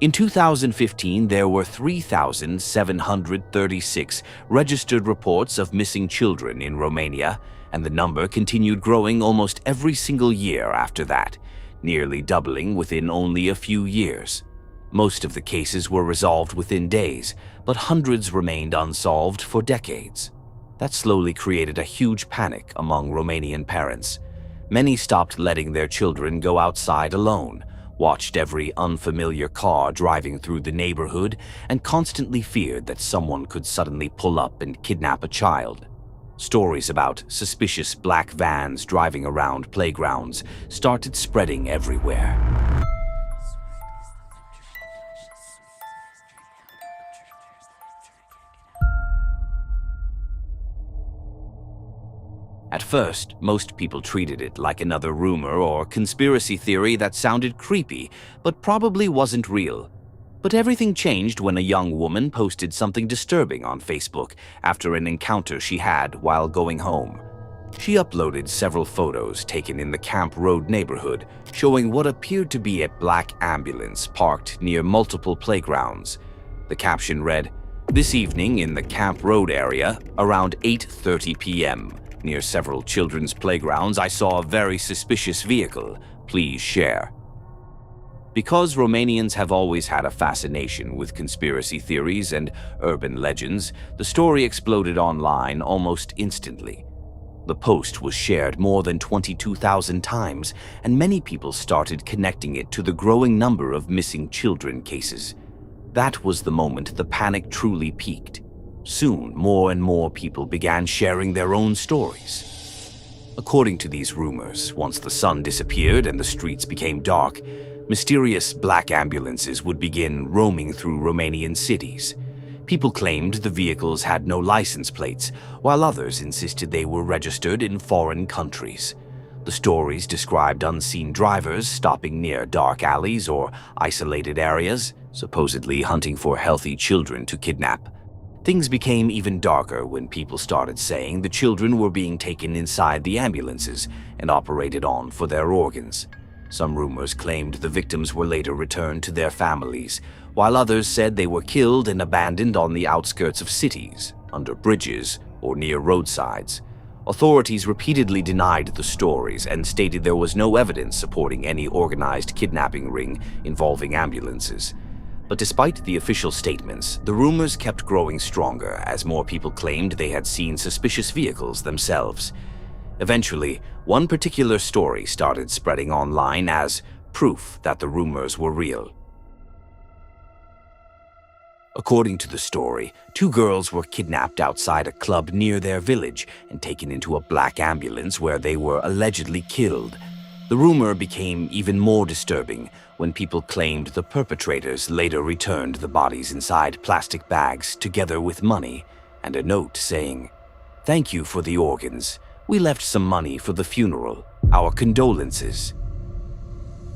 In 2015, there were 3,736 registered reports of missing children in Romania, and the number continued growing almost every single year after that, nearly doubling within only a few years. Most of the cases were resolved within days, but hundreds remained unsolved for decades. That slowly created a huge panic among Romanian parents. Many stopped letting their children go outside alone, watched every unfamiliar car driving through the neighborhood, and constantly feared that someone could suddenly pull up and kidnap a child. Stories about suspicious black vans driving around playgrounds started spreading everywhere. At first, most people treated it like another rumor or conspiracy theory that sounded creepy, but probably wasn't real. But everything changed when a young woman posted something disturbing on Facebook after an encounter she had while going home. She uploaded several photos taken in the Camp Road neighborhood, showing what appeared to be a black ambulance parked near multiple playgrounds. The caption read, "This evening in the Camp Road area, around 8:30 p.m., near several children's playgrounds, I saw a very suspicious vehicle. Please share." Because Romanians have always had a fascination with conspiracy theories and urban legends, the story exploded online almost instantly. The post was shared more than 22,000 times, and many people started connecting it to the growing number of missing children cases. That was the moment the panic truly peaked. Soon, more and more people began sharing their own stories. According to these rumors, once the sun disappeared and the streets became dark, mysterious black ambulances would begin roaming through Romanian cities. People claimed the vehicles had no license plates, while others insisted they were registered in foreign countries. The stories described unseen drivers stopping near dark alleys or isolated areas, supposedly hunting for healthy children to kidnap. Things became even darker when people started saying the children were being taken inside the ambulances and operated on for their organs. Some rumors claimed the victims were later returned to their families, while others said they were killed and abandoned on the outskirts of cities, under bridges, or near roadsides. Authorities repeatedly denied the stories and stated there was no evidence supporting any organized kidnapping ring involving ambulances. But despite the official statements, the rumors kept growing stronger as more people claimed they had seen suspicious vehicles themselves. Eventually, one particular story started spreading online as proof that the rumors were real. According to the story, 2 girls were kidnapped outside a club near their village and taken into a black ambulance where they were allegedly killed. The rumor became even more disturbing when people claimed the perpetrators later returned the bodies inside plastic bags together with money and a note saying, "Thank you for the organs. We left some money for the funeral. Our condolences."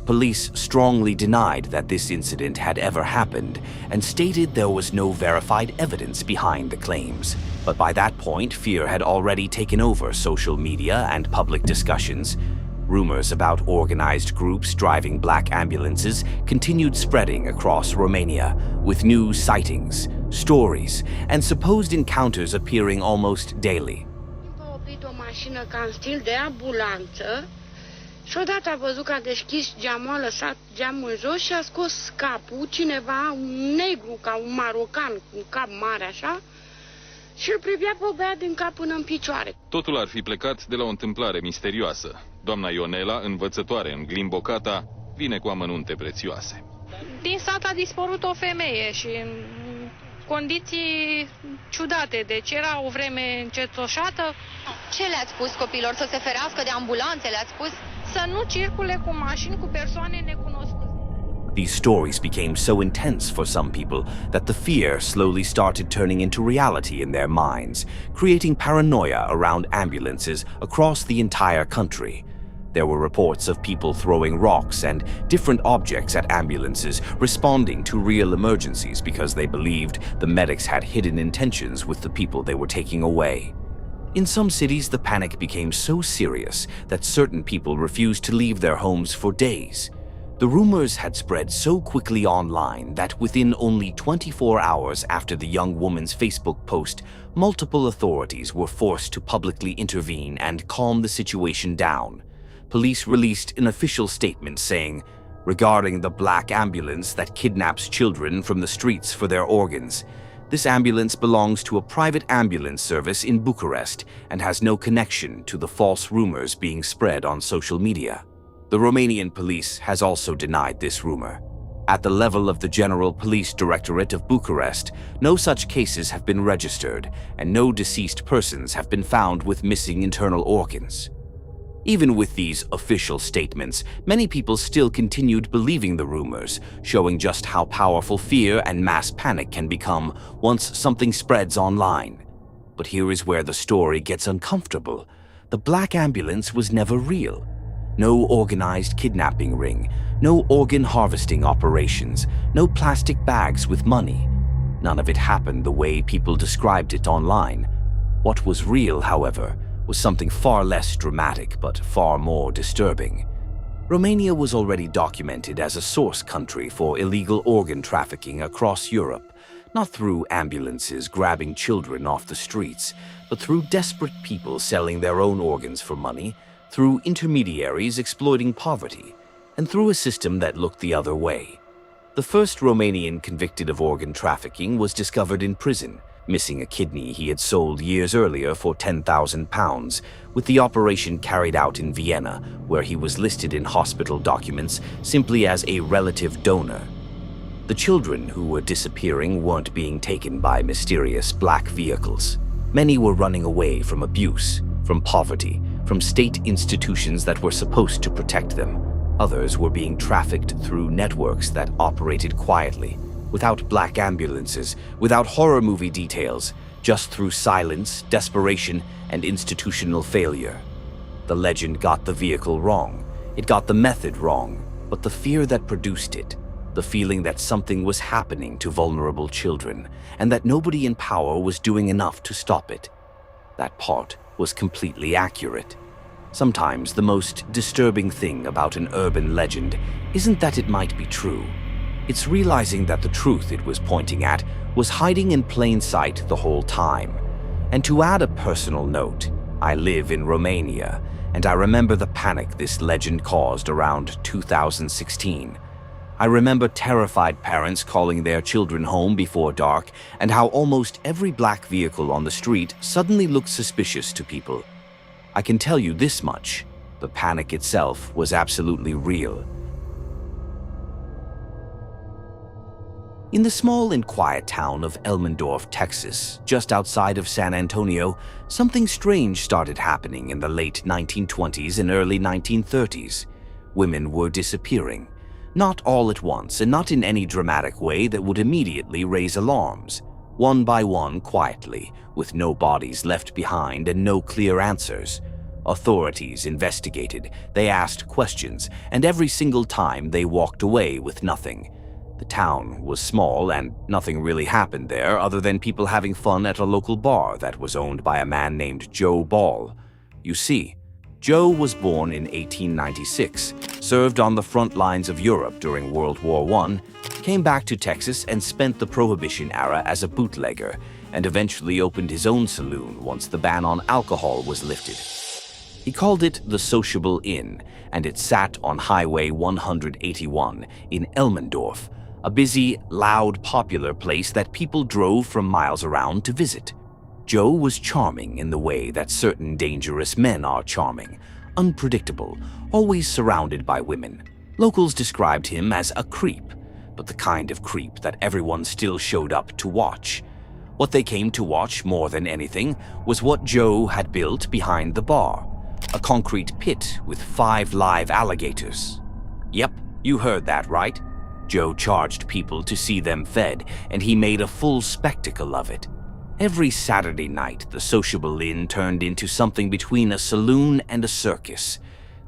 Police strongly denied that this incident had ever happened and stated there was no verified evidence behind the claims. But by that point, fear had already taken over social media and public discussions. Rumors about organized groups driving black ambulances continued spreading across Romania, with new sightings, stories, and supposed encounters appearing almost daily. A oprit o mașină ca în stil de ambulanță și odată a văzut că a deschis geamul, a lăsat geamul jos și a scos capul cineva, un negru ca un marocan cu un cap mare așa, și îl privea pe băiat din cap până în picioare. Totul ar fi plecat de la o întâmplare misterioasă. Doamna Ionela, învățătoare în Glimbocata, vine cu amănunte prețioase. Din sat a dispărut o femeie și în condiții ciudate, deci era o vreme încetoșată. Ce le-ați spus copilor? Să se ferească de ambulanțe, le-ați spus? Să nu circule cu mașini cu persoane necunoscute. These stories became so intense for some people that the fear slowly started turning into reality in their minds, creating paranoia around ambulances across the entire country. There were reports of people throwing rocks and different objects at ambulances, responding to real emergencies because they believed the medics had hidden intentions with the people they were taking away. In some cities, the panic became so serious that certain people refused to leave their homes for days. The rumors had spread so quickly online that within only 24 hours after the young woman's Facebook post, multiple authorities were forced to publicly intervene and calm the situation down. Police released an official statement saying, regarding the black ambulance that kidnaps children from the streets for their organs, this ambulance belongs to a private ambulance service in Bucharest and has no connection to the false rumors being spread on social media. The Romanian police has also denied this rumor. At the level of the General Police Directorate of Bucharest, no such cases have been registered, and no deceased persons have been found with missing internal organs. Even with these official statements, many people still continued believing the rumors, showing just how powerful fear and mass panic can become once something spreads online. But here is where the story gets uncomfortable. The black ambulance was never real. No organized kidnapping ring, no organ harvesting operations, no plastic bags with money. None of it happened the way people described it online. What was real, however, was something far less dramatic but far more disturbing. Romania was already documented as a source country for illegal organ trafficking across Europe, not through ambulances grabbing children off the streets, but through desperate people selling their own organs for money, through intermediaries exploiting poverty, and through a system that looked the other way. The first Romanian convicted of organ trafficking was discovered in prison, missing a kidney he had sold years earlier for £10,000, with the operation carried out in Vienna, where he was listed in hospital documents simply as a relative donor. The children who were disappearing weren't being taken by mysterious black vehicles. Many were running away from abuse, from poverty, from state institutions that were supposed to protect them. Others were being trafficked through networks that operated quietly, without black ambulances, without horror movie details, just through silence, desperation, and institutional failure. The legend got the vehicle wrong. It got the method wrong, but the fear that produced it, the feeling that something was happening to vulnerable children, and that nobody in power was doing enough to stop it, that part was completely accurate. Sometimes the most disturbing thing about an urban legend isn't that it might be true. It's realizing that the truth it was pointing at was hiding in plain sight the whole time. And to add a personal note, I live in Romania, and I remember the panic this legend caused around 2016. I remember terrified parents calling their children home before dark, and how almost every black vehicle on the street suddenly looked suspicious to people. I can tell you this much: the panic itself was absolutely real. In the small and quiet town of Elmendorf, Texas, just outside of San Antonio, something strange started happening in the late 1920s and early 1930s. Women were disappearing. Not all at once, and not in any dramatic way that would immediately raise alarms. One by one, quietly, with no bodies left behind and no clear answers. Authorities investigated, they asked questions, and every single time they walked away with nothing. The town was small, and nothing really happened there other than people having fun at a local bar that was owned by a man named Joe Ball. You see, Joe was born in 1896, served on the front lines of Europe during World War I, came back to Texas and spent the Prohibition era as a bootlegger, and eventually opened his own saloon once the ban on alcohol was lifted. He called it the Sociable Inn, and it sat on Highway 181 in Elmendorf, a busy, loud, popular place that people drove from miles around to visit. Joe was charming in the way that certain dangerous men are charming, unpredictable, always surrounded by women. Locals described him as a creep, but the kind of creep that everyone still showed up to watch. What they came to watch more than anything was what Joe had built behind the bar, a concrete pit with 5 live alligators. Yep, you heard that right. Joe charged people to see them fed, and he made a full spectacle of it. Every Saturday night, the Sociable Inn turned into something between a saloon and a circus.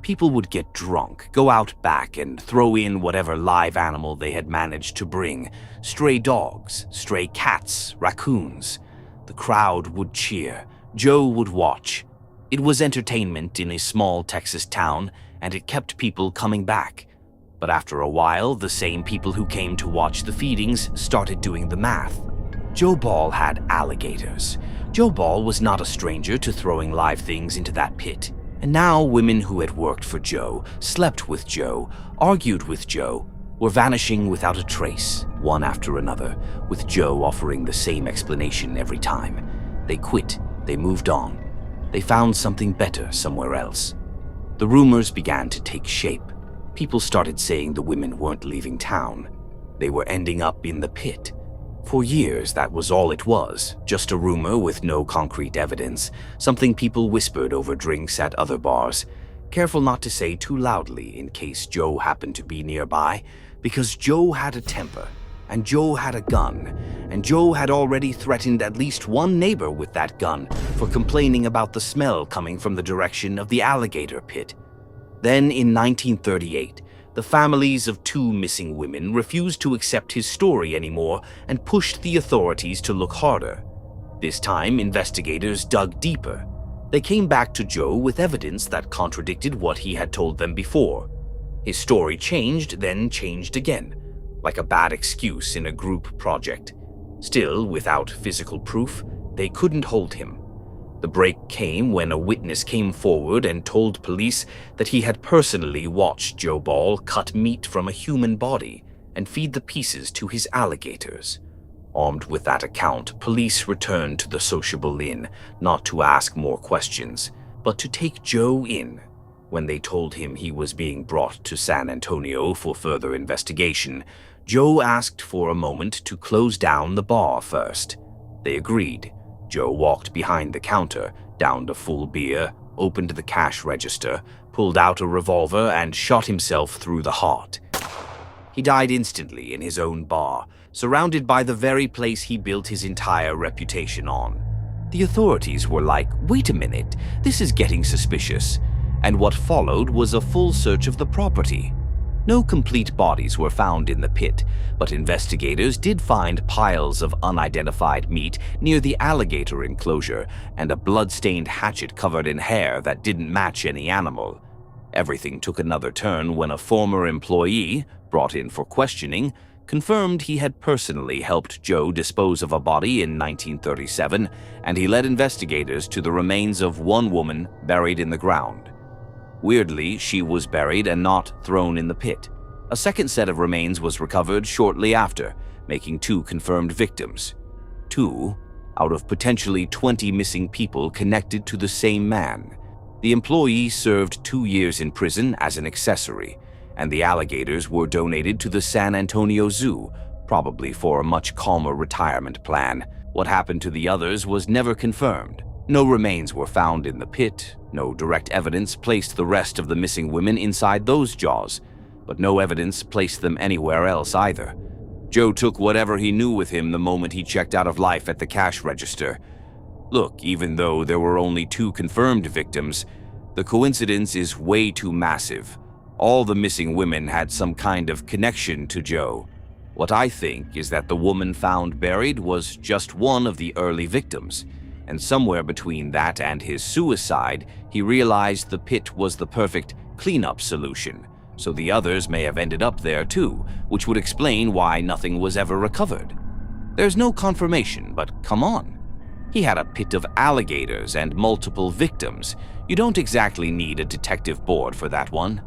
People would get drunk, go out back, and throw in whatever live animal they had managed to bring. Stray dogs, stray cats, raccoons. The crowd would cheer. Joe would watch. It was entertainment in a small Texas town, and it kept people coming back. But after a while, the same people who came to watch the feedings started doing the math. Joe Ball had alligators. Joe Ball was not a stranger to throwing live things into that pit. And now women who had worked for Joe, slept with Joe, argued with Joe, were vanishing without a trace, one after another, with Joe offering the same explanation every time. They quit, they moved on. They found something better somewhere else. The rumors began to take shape. People started saying the women weren't leaving town. They were ending up in the pit. For years, that was all it was, just a rumor with no concrete evidence, something people whispered over drinks at other bars, careful not to say too loudly in case Joe happened to be nearby, because Joe had a temper, and Joe had a gun, and Joe had already threatened at least one neighbor with that gun for complaining about the smell coming from the direction of the alligator pit. Then, in 1938, the families of 2 missing women refused to accept his story anymore and pushed the authorities to look harder. This time, investigators dug deeper. They came back to Joe with evidence that contradicted what he had told them before. His story changed, then changed again, like a bad excuse in a group project. Still, without physical proof, they couldn't hold him. The break came when a witness came forward and told police that he had personally watched Joe Ball cut meat from a human body and feed the pieces to his alligators. Armed with that account, police returned to the sociable inn, not to ask more questions, but to take Joe in. When they told him he was being brought to San Antonio for further investigation, Joe asked for a moment to close down the bar first. They agreed. Joe walked behind the counter, downed a full beer, opened the cash register, pulled out a revolver, and shot himself through the heart. He died instantly in his own bar, surrounded by the very place he built his entire reputation on. The authorities were like, "Wait a minute, this is getting suspicious." And what followed was a full search of the property. No complete bodies were found in the pit, but investigators did find piles of unidentified meat near the alligator enclosure and a blood-stained hatchet covered in hair that didn't match any animal. Everything took another turn when a former employee, brought in for questioning, confirmed he had personally helped Joe dispose of a body in 1937, and he led investigators to the remains of one woman buried in the ground. Weirdly, she was buried and not thrown in the pit. A second set of remains was recovered shortly after, making 2 confirmed victims. 2 out of potentially 20 missing people connected to the same man. The employee served 2 years in prison as an accessory, and the alligators were donated to the San Antonio Zoo, probably for a much calmer retirement plan. What happened to the others was never confirmed. No remains were found in the pit. No direct evidence placed the rest of the missing women inside those jaws, but no evidence placed them anywhere else either. Joe took whatever he knew with him the moment he checked out of life at the cash register. Look, even though there were only 2 confirmed victims, the coincidence is way too massive. All the missing women had some kind of connection to Joe. What I think is that the woman found buried was just one of the early victims. And somewhere between that and his suicide, he realized the pit was the perfect cleanup solution, so the others may have ended up there too, which would explain why nothing was ever recovered. There's no confirmation, but come on. He had a pit of alligators and multiple victims. You don't exactly need a detective board for that one.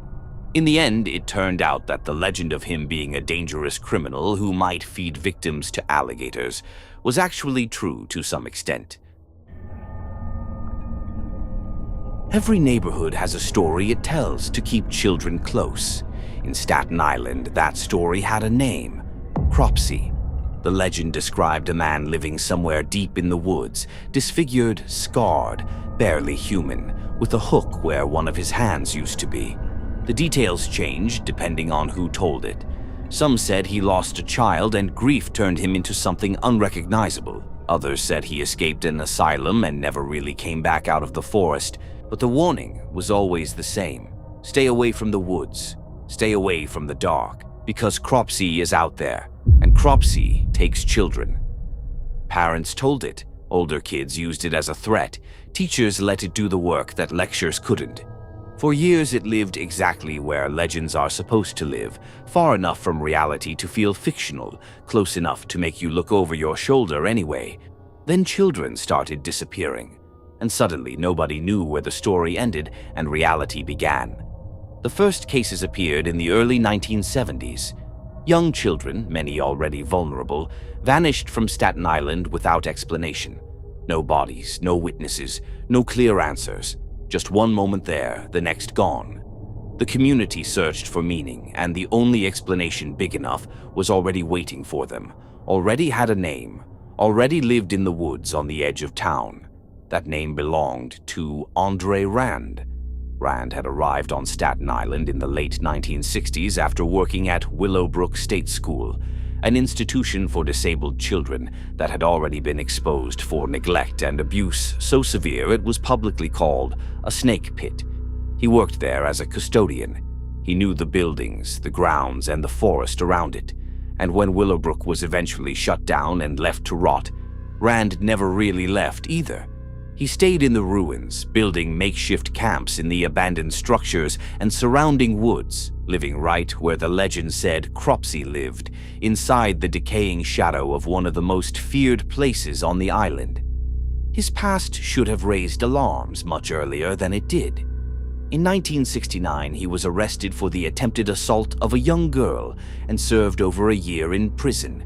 In the end, it turned out that the legend of him being a dangerous criminal who might feed victims to alligators was actually true to some extent. Every neighborhood has a story it tells to keep children close. In Staten Island, that story had a name, Cropsey. The legend described a man living somewhere deep in the woods, disfigured, scarred, barely human, with a hook where one of his hands used to be. The details changed depending on who told it. Some said he lost a child and grief turned him into something unrecognizable. Others said he escaped an asylum and never really came back out of the forest. But the warning was always the same. Stay away from the woods. Stay away from the dark, because Cropsey is out there, and Cropsey takes children. Parents told it. Older kids used it as a threat. Teachers let it do the work that lectures couldn't. For years it lived exactly where legends are supposed to live, far enough from reality to feel fictional, close enough to make you look over your shoulder anyway. Then children started disappearing, and suddenly nobody knew where the story ended and reality began. The first cases appeared in the early 1970s. Young children, many already vulnerable, vanished from Staten Island without explanation. No bodies, no witnesses, no clear answers. Just one moment there, the next gone. The community searched for meaning, and the only explanation big enough was already waiting for them, already had a name, already lived in the woods on the edge of town. That name belonged to Andre Rand. Rand had arrived on Staten Island in the late 1960s after working at Willowbrook State School, an institution for disabled children that had already been exposed for neglect and abuse so severe it was publicly called a snake pit. He worked there as a custodian. He knew the buildings, the grounds, and the forest around it. And when Willowbrook was eventually shut down and left to rot, Rand never really left either. He stayed in the ruins, building makeshift camps in the abandoned structures and surrounding woods, living right where the legend said Cropsey lived, inside the decaying shadow of one of the most feared places on the island. His past should have raised alarms much earlier than it did. In 1969, he was arrested for the attempted assault of a young girl and served over a year in prison.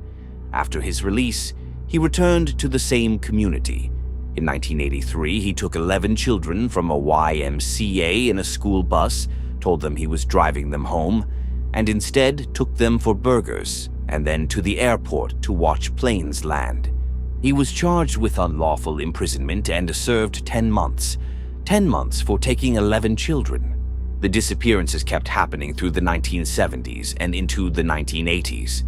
After his release, he returned to the same community. In 1983, he took 11 children from a YMCA in a school bus, told them he was driving them home, and instead took them for burgers and then to the airport to watch planes land. He was charged with unlawful imprisonment and served 10 months. 10 months for taking 11 children. The disappearances kept happening through the 1970s and into the 1980s.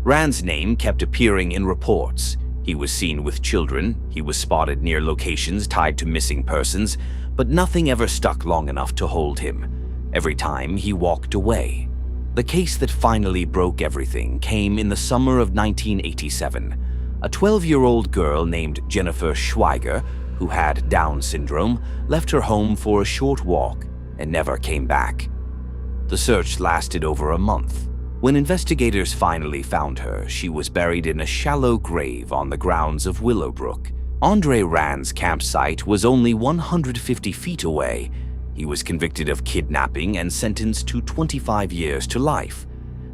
Rand's name kept appearing in reports. He was seen with children, he was spotted near locations tied to missing persons, but nothing ever stuck long enough to hold him. Every time he walked away. The case that finally broke everything came in the summer of 1987. A 12-year-old girl named Jennifer Schweiger, who had Down syndrome, left her home for a short walk and never came back. The search lasted over a month. When investigators finally found her, she was buried in a shallow grave on the grounds of Willowbrook. Andre Rand's campsite was only 150 feet away. He was convicted of kidnapping and sentenced to 25 years to life.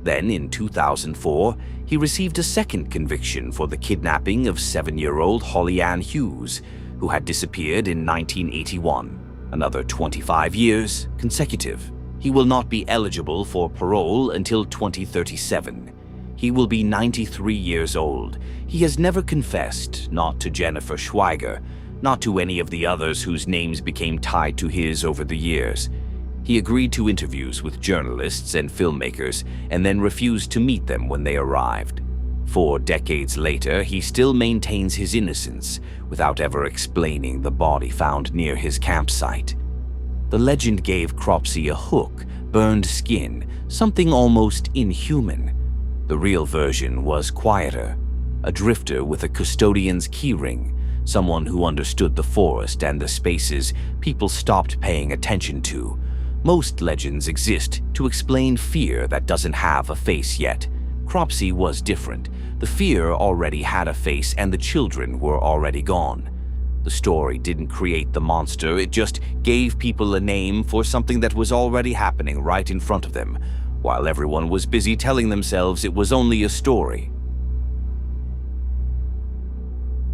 Then, in 2004, he received a second conviction for the kidnapping of 7-year-old Holly Ann Hughes, who had disappeared in 1981. Another 25 years consecutive. He will not be eligible for parole until 2037. He will be 93 years old. He has never confessed, not to Jennifer Schweiger, not to any of the others whose names became tied to his over the years. He agreed to interviews with journalists and filmmakers and then refused to meet them when they arrived. 4 decades later, he still maintains his innocence without ever explaining the body found near his campsite. The legend gave Cropsey a hook, burned skin, something almost inhuman. The real version was quieter, a drifter with a custodian's keyring, someone who understood the forest and the spaces people stopped paying attention to. Most legends exist to explain fear that doesn't have a face yet. Cropsey was different. The fear already had a face and the children were already gone. The story didn't create the monster, it just gave people a name for something that was already happening right in front of them, while everyone was busy telling themselves it was only a story.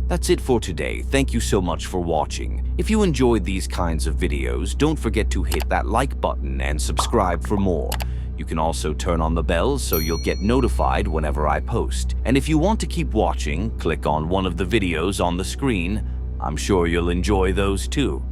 That's it for today. Thank you so much for watching. If you enjoyed these kinds of videos, don't forget to hit that like button and subscribe for more. You can also turn on the bell so you'll get notified whenever I post. And if you want to keep watching, click on one of the videos on the screen. I'm sure you'll enjoy those too.